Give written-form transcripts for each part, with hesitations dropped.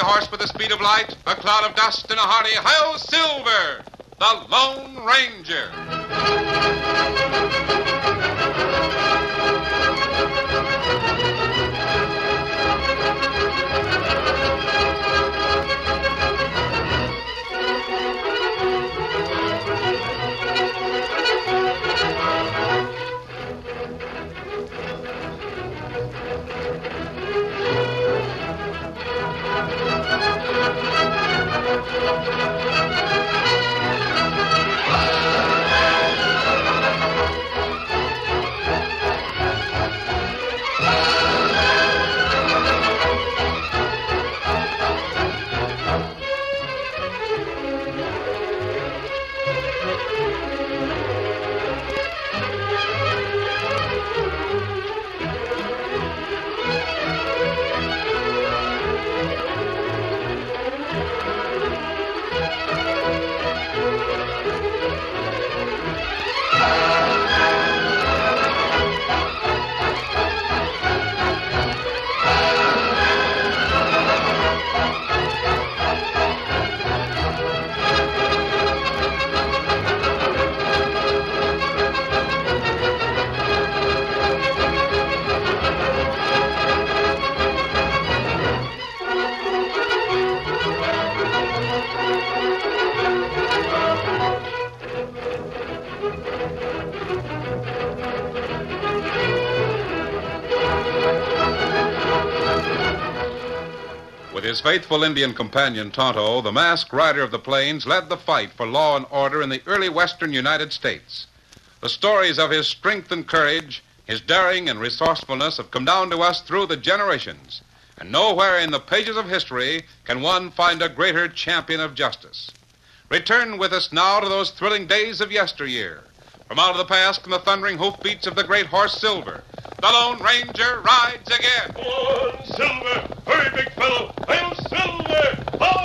horse with the speed of light, a cloud of dust, and a hearty "Hi-Yo Silver!" The Lone Ranger. With his faithful Indian companion, Tonto, the masked rider of the plains led the fight for law and order in the early western United States. The stories of his strength and courage, his daring and resourcefulness have come down to us through the generations. And nowhere in the pages of history can one find a greater champion of justice. Return with us now to those thrilling days of yesteryear. From out of the past come the thundering hoofbeats of the great horse Silver. The Lone Ranger rides again. Come on, Silver! Hurry, big fellow! Hail Silver! Hi!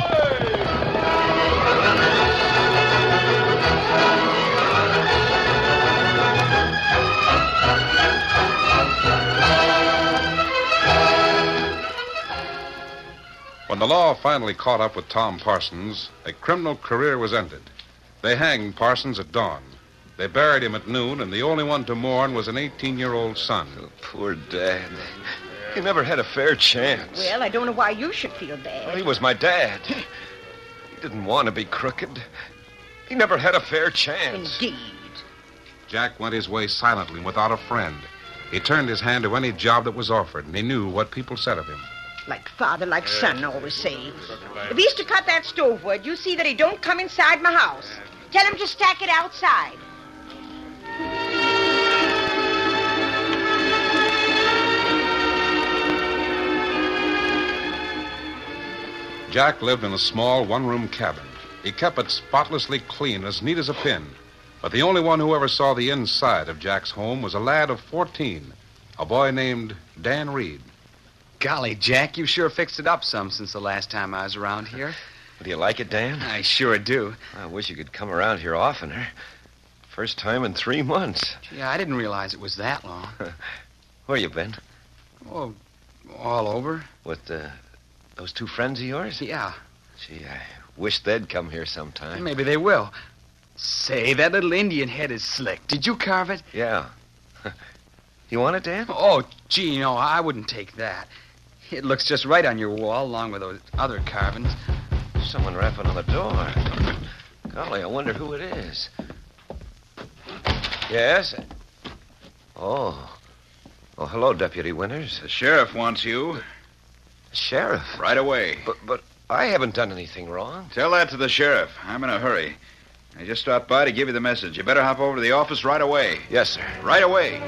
When the law finally caught up with Tom Parsons, a criminal career was ended. They hanged Parsons at dawn. They buried him at noon, and the only one to mourn was an 18-year-old son. Oh, poor Dad. He never had a fair chance. Well, I don't know why you should feel bad. Well, he was my dad. He didn't want to be crooked. He never had a fair chance. Indeed. Jack went his way silently without a friend. He turned his hand to any job that was offered, and he knew what people said of him. Like father, like son, always say. If he's to cut that stove wood, you see that he don't come inside my house. Tell him to stack it outside. Jack lived in a small one-room cabin. He kept it spotlessly clean, as neat as a pin. But the only one who ever saw the inside of Jack's home was a lad of 14, a boy named Dan Reed. Golly, Jack, you sure fixed it up some since the last time I was around here. Do you like it, Dan? I sure do. I wish you could come around here oftener. First time in 3 months. Yeah, I didn't realize it was that long. Where you been? Oh, all over. With those two friends of yours? Yeah. Gee, I wish they'd come here sometime. Maybe they will. Say, that little Indian head is slick. Did you carve it? Yeah. You want it, Dan? Oh, gee, no, I wouldn't take that. It looks just right on your wall, along with those other carvings. Someone rapping on the door. Golly, I wonder who it is. Yes? Oh. Oh, hello, Deputy Winters. The sheriff wants you. Sheriff? Right away. But I haven't done anything wrong. Tell that to the sheriff. I'm in a hurry. I just stopped by to give you the message. You better hop over to the office right away. Yes, sir. Right away.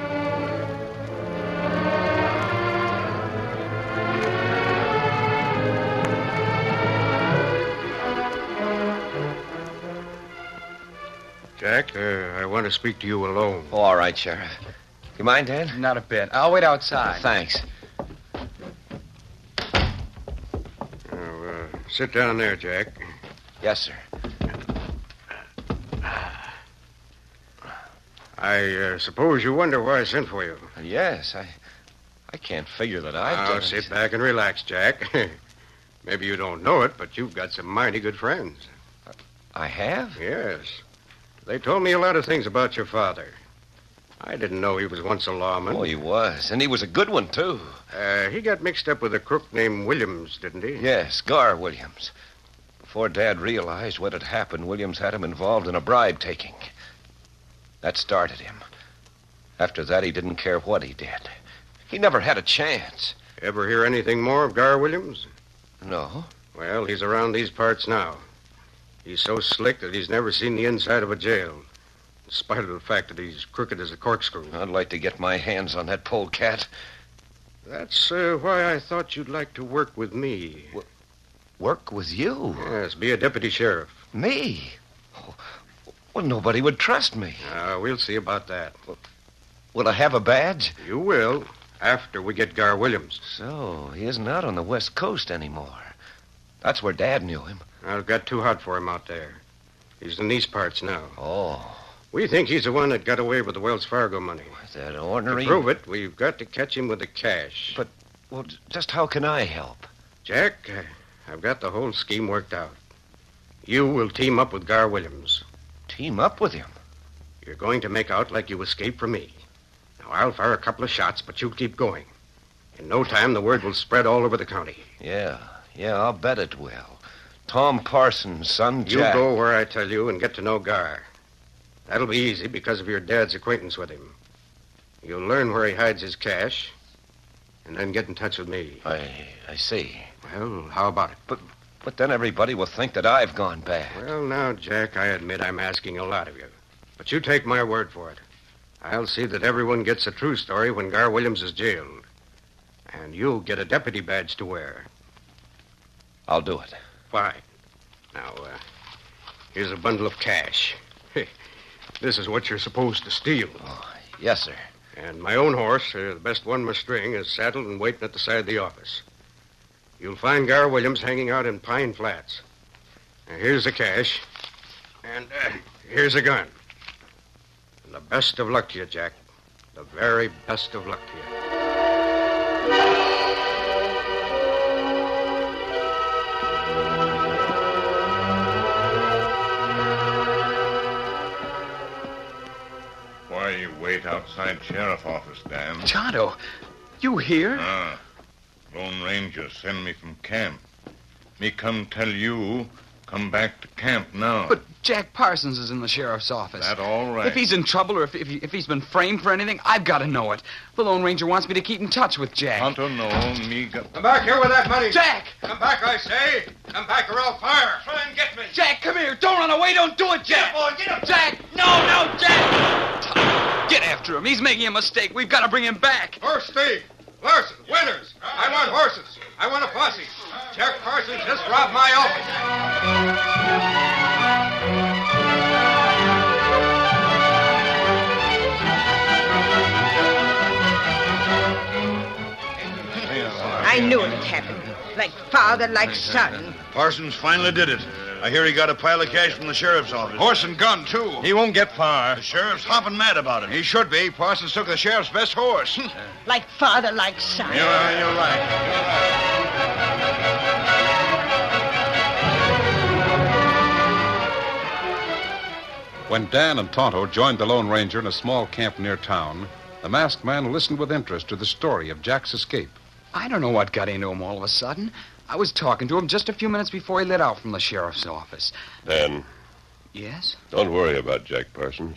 Jack, I want to speak to you alone. Oh, all right, Sheriff. You mind, Dan? Not a bit. I'll wait outside. Thanks. Sit down there, Jack. Yes, sir. I suppose you wonder why I sent for you. Yes, I can't figure that I've Now, done sit anything. back and relax, Jack. Maybe you don't know it, but you've got some mighty good friends. I have? Yes. They told me a lot of things about your father. I didn't know he was once a lawman. Oh, he was. And he was a good one, too. He got mixed up with a crook named Williams, didn't he? Yes, Gar Williams. Before Dad realized what had happened, Williams had him involved in a bribe-taking. That started him. After that, he didn't care what he did. He never had a chance. Ever hear anything more of Gar Williams? No. Well, he's around these parts now. He's so slick that he's never seen the inside of a jail, in spite of the fact that he's crooked as a corkscrew. I'd like to get my hands on that polecat. That's why I thought you'd like to work with me. Work with you? Yes, be a deputy sheriff. Me? Oh, well, nobody would trust me. We'll see about that. Will I have a badge? You will, after we get Gar Williams. So, he isn't out on the West Coast anymore. That's where Dad knew him. It got too hot for him out there. He's in these parts now. Oh. We think he's the one that got away with the Wells Fargo money. That ornery... To prove it, we've got to catch him with the cash. But, well, just how can I help? Jack, I've got the whole scheme worked out. You will team up with Gar Williams. Team up with him? You're going to make out like you escaped from me. Now, I'll fire a couple of shots, but you'll keep going. In no time, the word will spread all over the county. Yeah, I'll bet it will. Tom Parsons' son, Jack. You go where I tell you and get to know Gar. That'll be easy because of your dad's acquaintance with him. You'll learn where he hides his cash, and then get in touch with me. I see. Well, how about it? But then everybody will think that I've gone bad. Well, now, Jack, I admit I'm asking a lot of you. But you take my word for it. I'll see that everyone gets a true story when Gar Williams is jailed. And you'll get a deputy badge to wear. I'll do it. Fine. Now, here's a bundle of cash. This is what you're supposed to steal. Oh, yes, sir. And my own horse, the best one in my string, is saddled and waiting at the side of the office. You'll find Gar Williams hanging out in Pine Flats. Now, here's the cash. And here's a gun. And the best of luck to you, Jack. The very best of luck to you. Why you wait outside sheriff office, Dan? Tonto, you here? Lone Ranger send me from camp. Me come tell you, come back to camp now. But Jack Parsons is in the sheriff's office. That all right. If he's in trouble or if he's been framed for anything, I've got to know it. The Lone Ranger wants me to keep in touch with Jack. Tonto, no, me got... Come back here with that money. Jack! Come back, I say. Come back or I'll fire. Try and get me. Jack, come here. Don't run away. Don't do it, Jack. Get him. Jack! No, Jack! Get after him. He's making a mistake. We've got to bring him back. Horse thief. Larson, Winters. I want horses. I want a posse. Jack Parsons just robbed my I knew it'd happen. Like father, like son. Parsons finally did it. I hear he got a pile of cash from the sheriff's office. Horse and gun, too. He won't get far. The sheriff's hopping mad about it. He should be. Parsons took the sheriff's best horse. Like father, like son. You're right. When Dan and Tonto joined the Lone Ranger in a small camp near town, the masked man listened with interest to the story of Jack's escape. I don't know what got into him all of a sudden. I was talking to him just a few minutes before he let out from the sheriff's office. Dan, Yes? don't worry about Jack Parsons.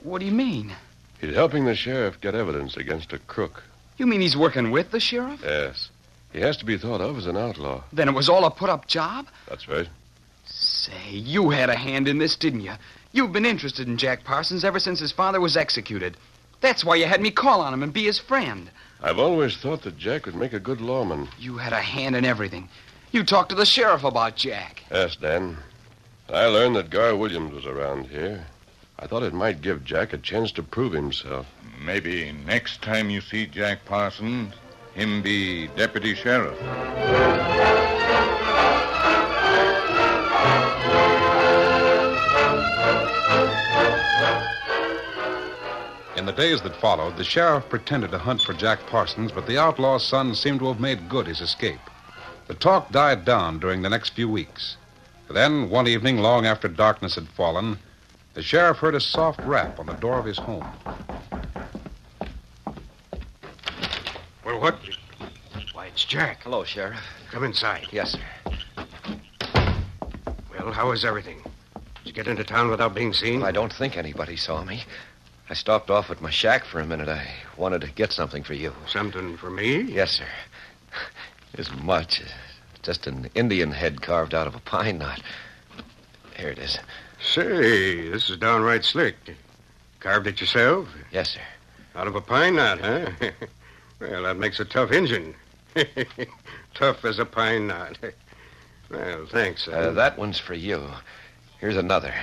What do you mean? He's helping the sheriff get evidence against a crook. You mean he's working with the sheriff? Yes. He has to be thought of as an outlaw. Then it was all a put-up job? That's right. Say, you had a hand in this, didn't you? You've been interested in Jack Parsons ever since his father was executed. That's why you had me call on him and be his friend. I've always thought that Jack would make a good lawman. You had a hand in everything. You talked to the sheriff about Jack. Yes, Dan. I learned that Gar Williams was around here. I thought it might give Jack a chance to prove himself. Maybe next time you see Jack Parsons, him be deputy sheriff. In the days that followed, the sheriff pretended to hunt for Jack Parsons, but the outlaw's son seemed to have made good his escape. The talk died down during the next few weeks. Then, one evening, long after darkness had fallen, the sheriff heard a soft rap on the door of his home. Well, what? Why, it's Jack. Hello, Sheriff. Come inside. Yes, sir. Well, how is everything? Did you get into town without being seen? I don't think anybody saw me. I stopped off at my shack for a minute. I wanted to get something for you. Something for me? Yes, sir. As much as just an Indian head carved out of a pine knot. Here it is. Say, this is downright slick. Carved it yourself? Yes, sir. Out of a pine knot, huh? Well, that makes a tough Injun. Tough as a pine knot. Well, thanks. That one's for you. Here's another.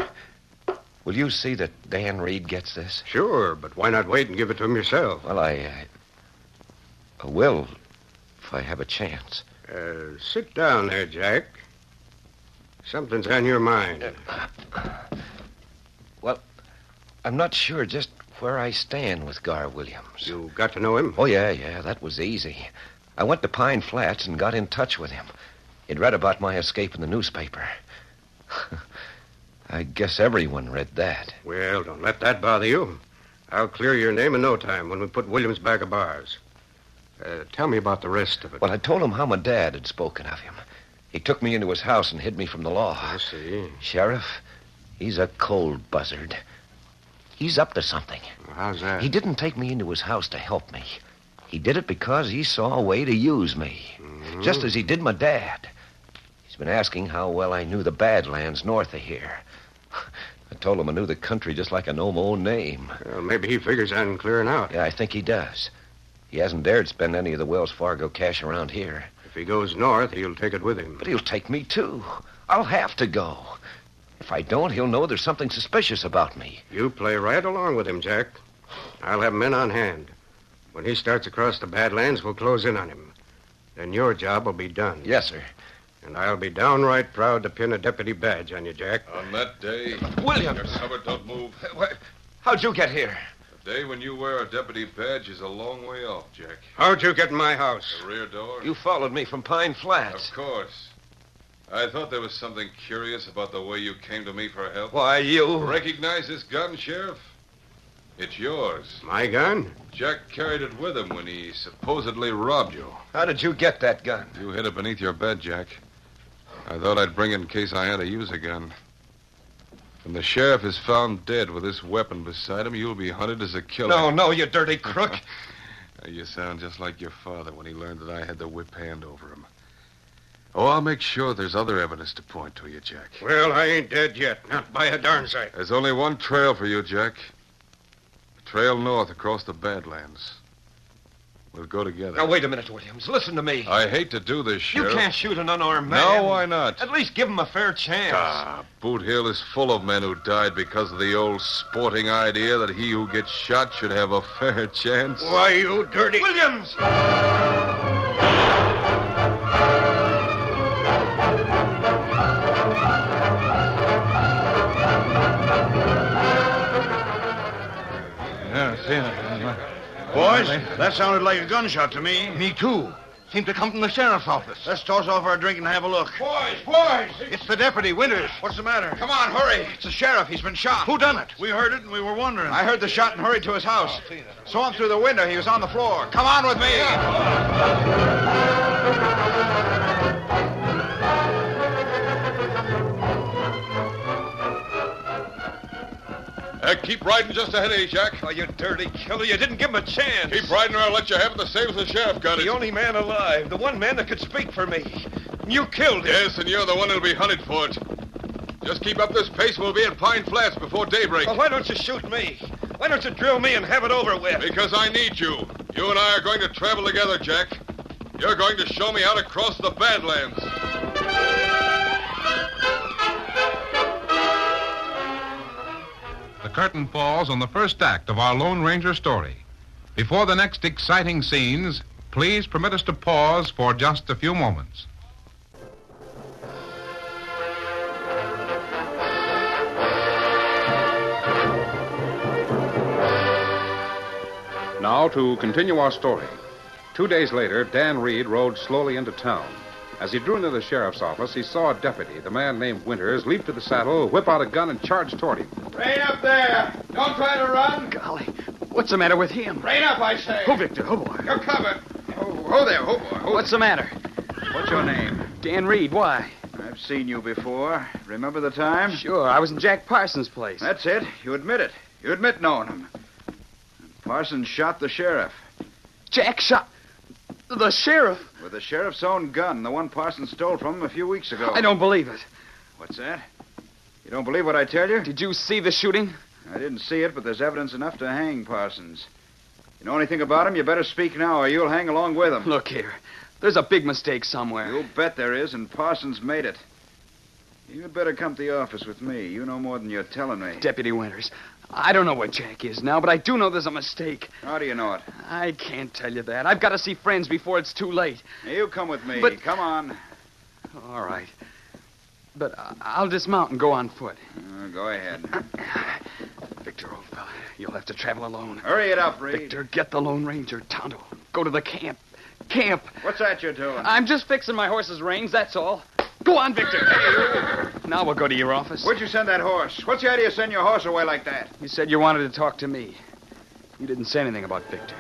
Will you see that Dan Reed gets this? Sure, but why not wait and give it to him yourself? Well, I will if I have a chance. Sit down there, Jack. Something's on your mind. Well, I'm not sure just where I stand with Gar Williams. You got to know him? Oh, yeah, that was easy. I went to Pine Flats and got in touch with him. He'd read about my escape in the newspaper. I guess everyone read that. Well, don't let that bother you. I'll clear your name in no time when we put Williams back of bars. Tell me about the rest of it. Well, I told him how my dad had spoken of him. He took me into his house and hid me from the law. I see. Sheriff, he's a cold buzzard. He's up to something. How's that? He didn't take me into his house to help me. He did it because he saw a way to use me. Mm-hmm. Just as he did my dad. He's been asking how well I knew the Badlands north of here. I told him I knew the country just like I know my own name. Well, maybe he figures on clearing out. Yeah, I think he does. He hasn't dared spend any of the Wells Fargo cash around here. If he goes north, he'll take it with him. But he'll take me, too. I'll have to go. If I don't, he'll know there's something suspicious about me. You play right along with him, Jack. I'll have men on hand. When he starts across the Badlands, we'll close in on him. Then your job will be done. Yes, sir. And I'll be downright proud to pin a deputy badge on you, Jack. On that day... Williams! You're covered, don't move. How'd you get here? The day when you wear a deputy badge is a long way off, Jack. How'd you get in my house? The rear door? You followed me from Pine Flats. Of course. I thought there was something curious about the way you came to me for help. Why, you... Recognize this gun, Sheriff? It's yours. My gun? Jack carried it with him when he supposedly robbed you. How did you get that gun? You hid it beneath your bed, Jack. I thought I'd bring it in case I had to use a gun. When the sheriff is found dead with this weapon beside him, you'll be hunted as a killer. No, you dirty crook. You sound just like your father when he learned that I had the whip hand over him. Oh, I'll make sure there's other evidence to point to you, Jack. Well, I ain't dead yet. Not by a darn sight. There's only one trail for you, Jack. A trail north across the Badlands. We'll go together. Now, wait a minute, Williams. Listen to me. I hate to do this, Sheriff. You can't shoot an unarmed man. No, why not? At least give him a fair chance. Boot Hill is full of men who died because of the old sporting idea that he who gets shot should have a fair chance. Why, you dirty... Williams! Boys, that sounded like a gunshot to me. Me too. Seemed to come from the sheriff's office. Let's toss off our drink and have a look. Boys! It's the deputy, Winters. What's the matter? Come on, hurry. It's the sheriff. He's been shot. Who done it? We heard it and we were wondering. I heard the shot and hurried to his house. Saw him through the window. He was on the floor. Come on with me. Keep riding just ahead of you, Jack. Oh, you dirty killer. You didn't give him a chance. Keep riding or I'll let you have it the same as the sheriff got it. The only man alive. The one man that could speak for me. You killed him. Yes, and you're the one who'll be hunted for it. Just keep up this pace and we'll be at Pine Flats before daybreak. Well, why don't you shoot me? Why don't you drill me and have it over with? Because I need you. You and I are going to travel together, Jack. You're going to show me how to cross the Badlands. The curtain falls on the first act of our Lone Ranger story. Before the next exciting scenes, please permit us to pause for just a few moments. Now, to continue our story. 2 days later, Dan Reed rode slowly into town. As he drew into the sheriff's office, he saw a deputy, the man named Winters, leap to the saddle, whip out a gun, and charge toward him. Rein up there. Don't try to run. Golly, what's the matter with him? Rein up, I say. Oh, Victor, oh, boy. You're covered. Oh, there. Oh, boy. What's the matter? What's your name? Dan Reed, why? I've seen you before. Remember the time? Sure, I was in Jack Parsons' place. That's it. You admit it. You admit knowing him. Parsons shot the sheriff. Jack shot the sheriff? With the sheriff's own gun, the one Parsons stole from him a few weeks ago. I don't believe it. What's that? You don't believe what I tell you? Did you see the shooting? I didn't see it, but there's evidence enough to hang Parsons. You know anything about him, you better speak now, or you'll hang along with him. Look here. There's a big mistake somewhere. You bet there is, and Parsons made it. You'd better come to the office with me. You know more than you're telling me. Deputy Winters, I don't know what Jack is now, but I do know there's a mistake. How do you know it? I can't tell you that. I've got to see friends before it's too late. You come with me. But- Come on. All right. But I'll dismount and go on foot. Go ahead. Victor, old fella, you'll have to travel alone. Hurry it up, Reed. Victor, get the Lone Ranger, Tonto. Go to the camp. Camp. What's that you're doing? I'm just fixing my horse's reins, that's all. Go on, Victor. Hey, now we'll go to your office. Where'd you send that horse? What's the idea of sending your horse away like that? You said you wanted to talk to me. You didn't say anything about Victor.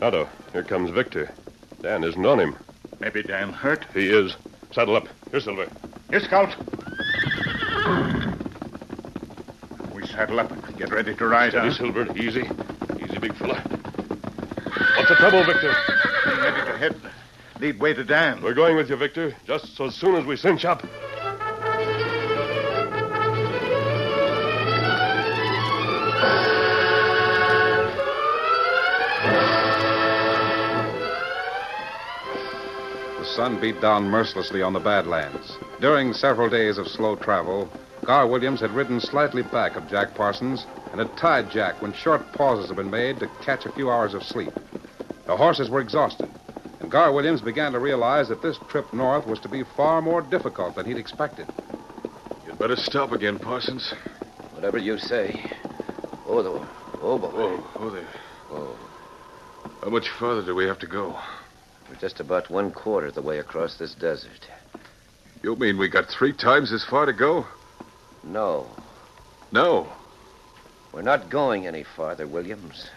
Otto, here comes Victor. Dan isn't on him. Maybe Dan hurt. He is. Saddle up. Here, Silver. Here, Scout. We saddle up and get ready to ride, Steady, huh? Silver. Easy. Easy, big fella. What's the trouble, Victor? Be ready to head. Lead way to Dan. We're going with you, Victor, just as soon as we cinch up. The sun beat down mercilessly on the Badlands. During several days of slow travel, Gar Williams had ridden slightly back of Jack Parsons and had tied Jack when short pauses had been made to catch a few hours of sleep. The horses were exhausted, and Gar Williams began to realize that this trip north was to be far more difficult than he'd expected. You'd better stop again, Parsons. Whatever you say. Oh, boy. Oh, there. Oh. How much farther do we have to go? We're just about 1/4 the way across this desert. You mean we got 3 times as far to go? No, No. we're not going any farther, Williams.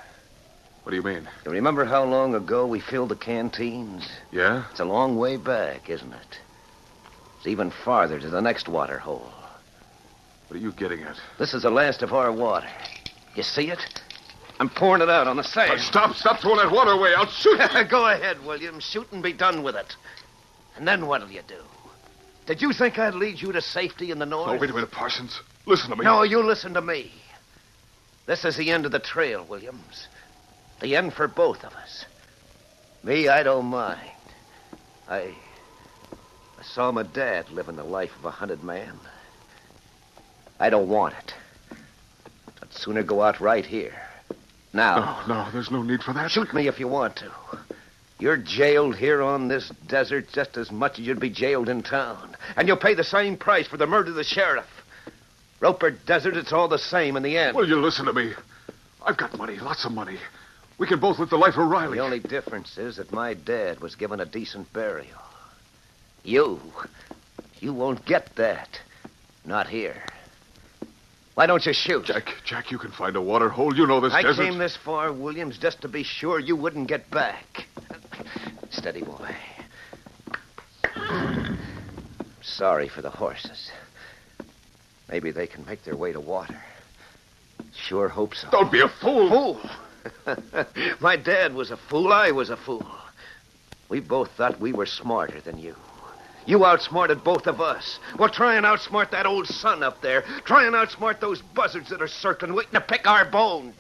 What do you mean? You remember how long ago we filled the canteens? Yeah? It's a long way back, isn't it? It's even farther to the next water hole. What are you getting at? This is the last of our water. You see it? I'm pouring it out on the sand. Stop throwing that water away. I'll shoot you. Go ahead, Williams. Shoot and be done with it. And then what'll you do? Did you think I'd lead you to safety in the north? Oh, wait a minute, Parsons. Listen to me. No, you listen to me. This is the end of the trail, Williams. The end for both of us. Me, I don't mind. I saw my dad living the life of a hunted man. I don't want it. I'd sooner go out right here. Now. No, there's no need for that. Shoot me if you want to. You're jailed here on this desert just as much as you'd be jailed in town. And you'll pay the same price for the murder of the sheriff. Roper Desert, it's all the same in the end. Will you listen to me? I've got money, lots of money. We can both live the life of Riley. The only difference is that my dad was given a decent burial. You won't get that. Not here. Why don't you shoot? Jack, you can find a water hole. You know this desert. I came this far, Williams, just to be sure you wouldn't get back. Steady, boy. Sorry for the horses. Maybe they can make their way to water. Sure hope so. Don't be a fool. Fool? My dad was a fool. I was a fool. We both thought we were smarter than you. You outsmarted both of us. Well, try and outsmart that old sun up there. Try and outsmart those buzzards that are circling, waiting to pick our bones.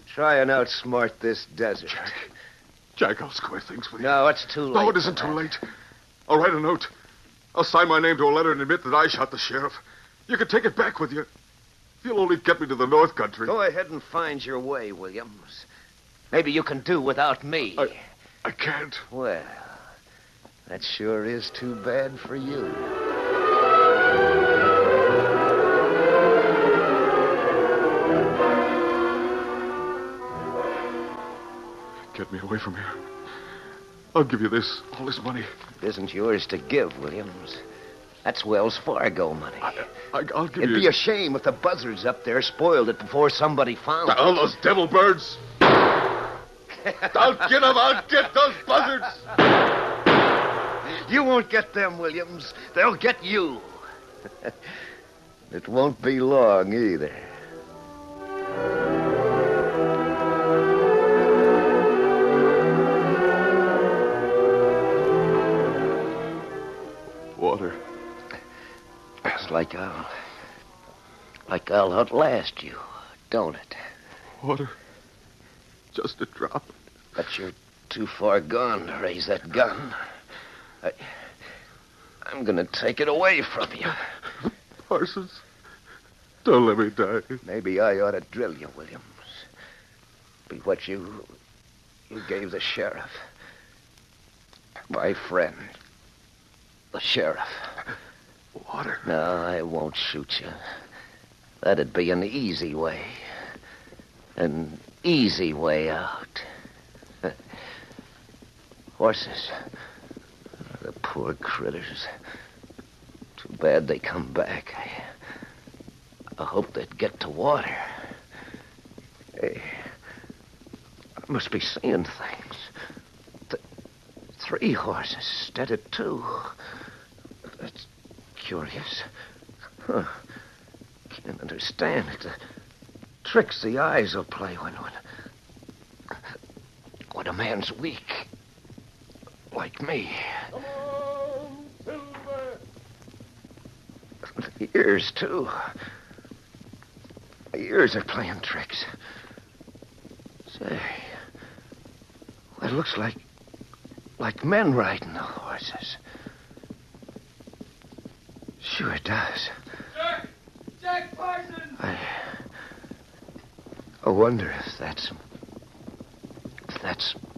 Try and outsmart this desert. Jack, I'll square things with you. No, it's too late. No, it isn't too late. I'll write a note. I'll sign my name to a letter and admit that I shot the sheriff. You can take it back with you. If you'll only get me to the North Country. Go ahead and find your way, Williams. Maybe you can do without me. I can't. Well, That sure is too bad for you. Get me away from here. I'll give you all this money. It isn't yours to give, Williams. That's Wells Fargo money. I'll give you... It'd be a shame if the buzzards up there spoiled it before somebody found it. All those devil birds. I'll get them. I'll get those buzzards. You won't get them, Williams. They'll get you. It won't be long either. Water. It's like I'll outlast you, don't it? Water. Just a drop. But you're too far gone to raise that gun. I'm going to take it away from you. Parsons, don't let me die. Maybe I ought to drill you, Williams. Be what you gave the sheriff. My friend, the sheriff. Water. No, I won't shoot you. That'd be an easy way. An easy way out. Horses. The poor critters. Too bad they come back. I hope they'd get to water. Hey, I must be seeing things. 3 horses instead of 2. That's curious. Huh. Can't understand it. The tricks the eyes will play when a man's weak. Like me. Come on, Silver! The ears, too. The ears are playing tricks. Say, well, it looks like men riding the horses. Sure it does. Jack Parsons! I wonder if that's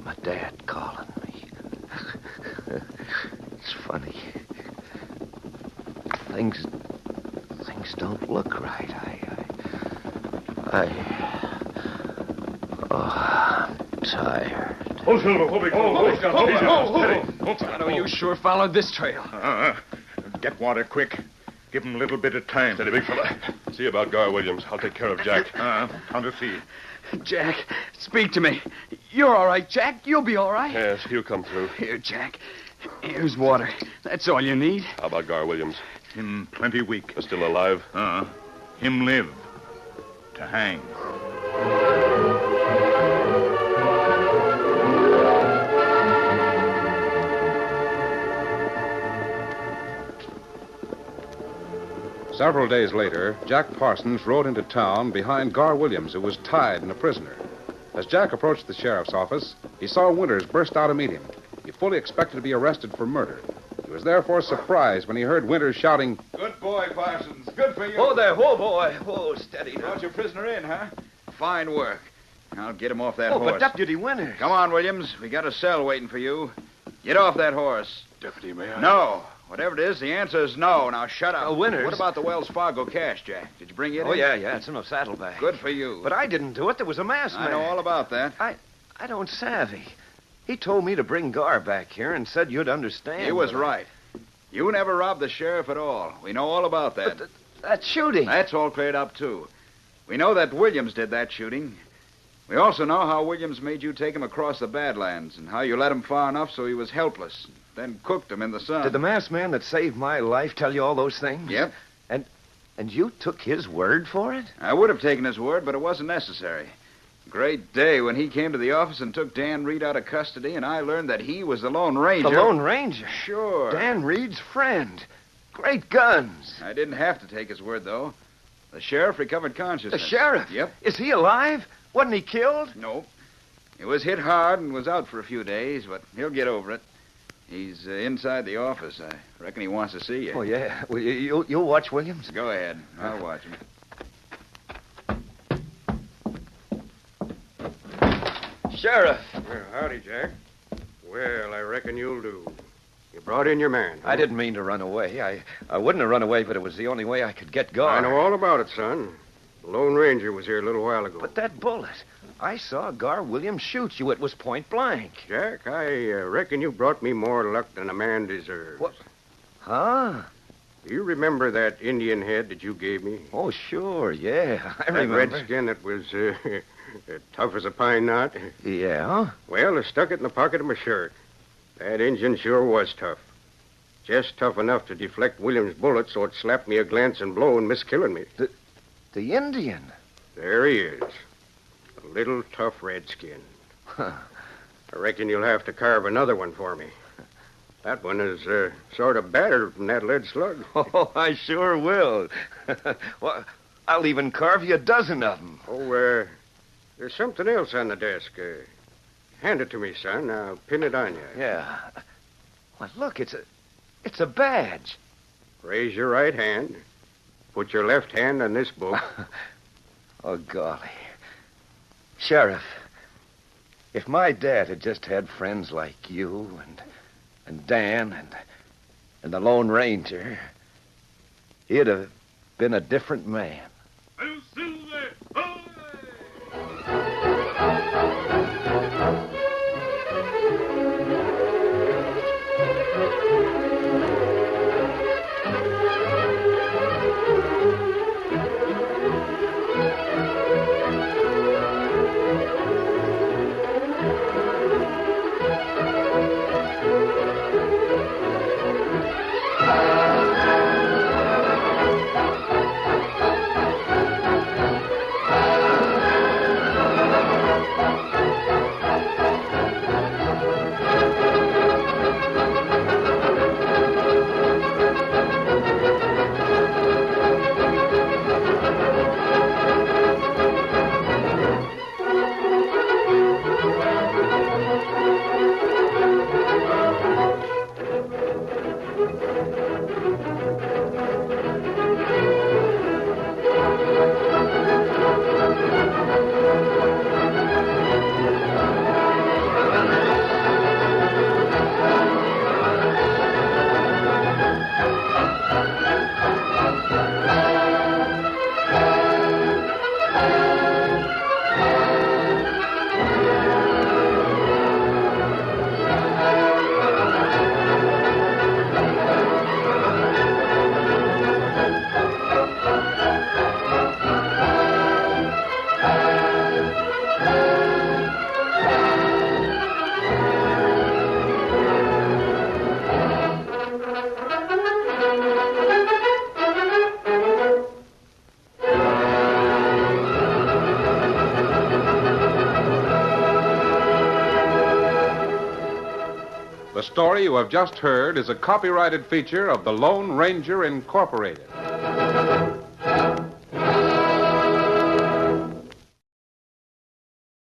my dad calling me. It's funny. Things don't look right. I'm tired. Hold, Silver. Hold, I know you sure followed this trail. Get water quick. Give him a little bit of time. Steady, big fella. See about Gar Williams. I'll take care of Jack. How to see? Jack, speak to me. You're all right, Jack. You'll be all right. Yes, he'll come through. Here, Jack. Here's water. That's all you need. How about Gar Williams? Him plenty weak. Still alive? Him live. To hang. Several days later, Jack Parsons rode into town behind Gar Williams, who was tied and a prisoner. As Jack approached the sheriff's office, he saw Winters burst out to meet him. He fully expected to be arrested for murder. He was therefore surprised when he heard Winters shouting, "Good boy, Parsons. Good for you." Whoa there. Whoa, boy. Whoa, steady now. Brought your prisoner in, huh? Fine work. I'll get him off that Oh, horse. but Deputy Winters. Come on, Williams. We got a cell waiting for you. Get off that horse. Deputy, may I? No. Whatever it is, the answer is no. Now shut up. Winters. What about the Wells Fargo cash, Jack? Did you bring it in? Oh, yeah. It's in a saddlebag. Good for you. But I didn't do it. There was a masked man. I know all about that. I don't savvy. He told me to bring Gar back here and said you'd understand. He was right. You never robbed the sheriff at all. We know all about that. But that shooting. That's all cleared up, too. We know that Williams did that shooting. We also know how Williams made you take him across the Badlands and how you led him far enough so he was helpless, then cooked him in the sun. Did the masked man that saved my life tell you all those things? Yep. And you took his word for it? I would have taken his word, but it wasn't necessary. Great day when he came to the office and took Dan Reed out of custody, and I learned that he was the Lone Ranger. The Lone Ranger? Sure. Dan Reed's friend. Great guns. I didn't have to take his word, though. The sheriff recovered consciousness. The sheriff? Yep. Is he alive? Wasn't he killed? No. He was hit hard and was out for a few days, but he'll get over it. He's inside the office. I reckon he wants to see you. Oh, yeah. Well, you'll watch Williams? Go ahead. I'll watch him. Sheriff. Well, howdy, Jack. Well, I reckon you'll do. You brought in your man. I didn't mean to run away. I wouldn't have run away, but it was the only way I could get Gar. I know all about it, son. The Lone Ranger was here a little while ago. But that bullet. I saw Gar Williams shoot you. It was point blank. Jack, I reckon you brought me more luck than a man deserves. What? Huh? Do you remember that Indian head that you gave me? Oh, sure, yeah. I That remember. redskin that was tough as a pine knot? Yeah? Well, I stuck it in the pocket of my shirt. That Injun sure was tough. Just tough enough to deflect Williams' bullet so it slapped me a glancing blow and missed killing me. The Indian? There he is. A little tough redskin. Huh. I reckon you'll have to carve another one for me. That one is sort of battered from that lead slug. Oh, I sure will. Well, I'll even carve you a dozen of them. Oh, there's something else on the desk. Hand it to me, son. I'll pin it on you. Yeah. Well, look, it's a badge. Raise your right hand. Put your left hand on this book. Oh, golly. Sheriff, if my dad had just had friends like you and Dan and the Lone Ranger, he'd have been a different man. The story you have just heard is a copyrighted feature of the Lone Ranger Incorporated.